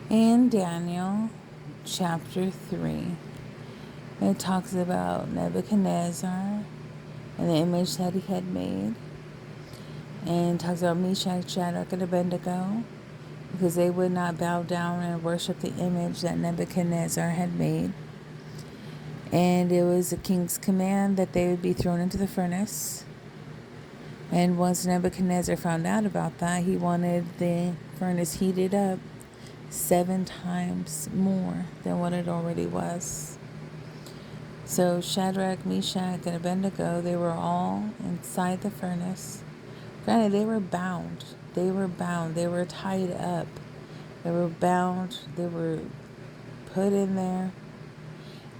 In Daniel chapter 3, it talks about Nebuchadnezzar and the image that he had made. And it talks about Meshach, Shadrach, and Abednego because they would not bow down and worship the image that Nebuchadnezzar had made. And it was the king's command that they would be thrown into the furnace. And once Nebuchadnezzar found out about that, he wanted the furnace heated up 7 times more than what it already was. So Shadrach, Meshach, and Abednego, they were all inside the furnace. Granted, they were bound. They were bound. They were tied up. They were bound. They were put in there.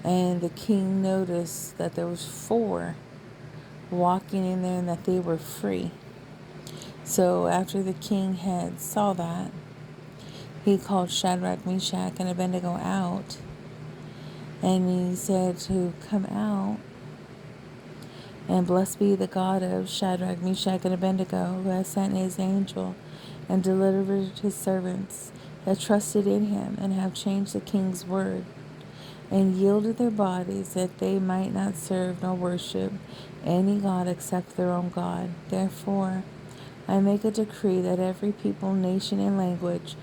And the king noticed that there was 4 walking in there and that they were free. So after the king had saw that, he called Shadrach, Meshach, and Abednego out. And he said to come out. And blessed be the God of Shadrach, Meshach, and Abednego, who has sent his angel and delivered his servants that trusted in him and have changed the king's word and yielded their bodies that they might not serve nor worship any god except their own God. Therefore, I make a decree that every people, nation, and language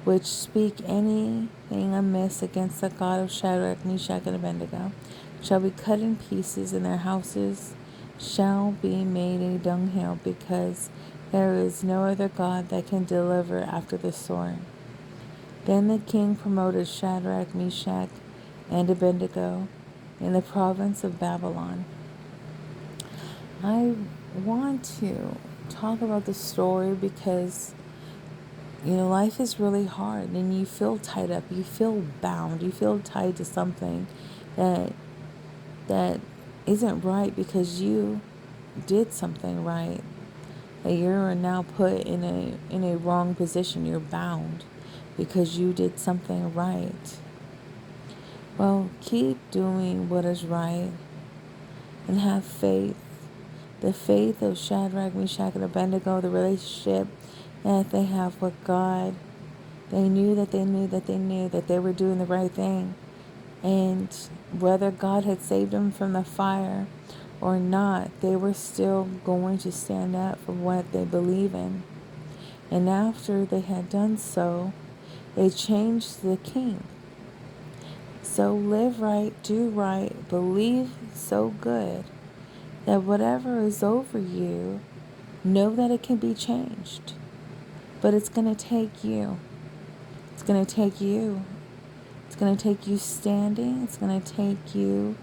which speak anything amiss against the God of Shadrach, Meshach, and Abednego shall be cut in pieces, and their houses shall be made a dunghill, because there is no other God that can deliver after the sword. Then the king promoted Shadrach, Meshach, and Abednego in the province of Babylon. I want to talk about the story because life is really hard and you feel tied up, you feel bound, you feel tied to something that isn't right because you did something right. That you're now put in a wrong position. You're bound because you did something right. Well, keep doing what is right and have faith. The faith of Shadrach, Meshach, and Abednego, the relationship that they have with God. They knew that they knew that they knew that they were doing the right thing. And whether God had saved them from the fire or not, they were still going to stand up for what they believe in. And after they had done so, they changed the king. So live right, do right, believe so good that whatever is over you, know that it can be changed. But it's going to take you. It's going to take you. It's going to take you standing. It's going to take you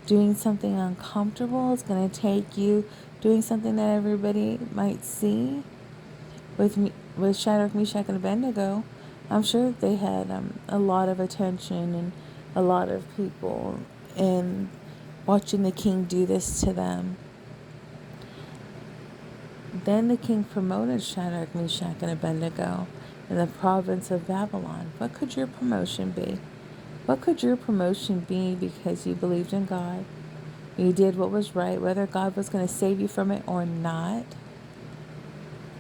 doing something uncomfortable. It's going to take you doing something that everybody might see. With Shadrach, Meshach, and Abednego, I'm sure they had a lot of attention and a lot of people in watching the king do this to them. Then the king promoted Shadrach, Meshach, and Abednego in the province of Babylon. What could your promotion be? What could your promotion be because you believed in God? You did what was right, whether God was going to save you from it or not.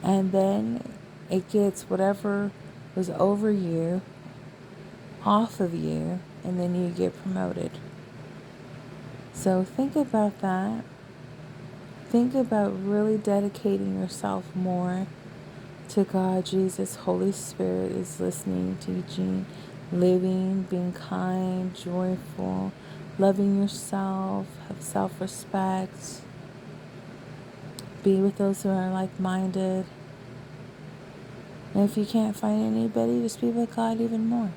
And then it gets whatever was over you off of you, and then you get promoted. So think about that. Think about really dedicating yourself more to God. Jesus, Holy Spirit is listening, teaching, living, being kind, joyful, loving yourself, have self-respect, be with those who are like-minded. And if you can't find anybody, just be with God even more.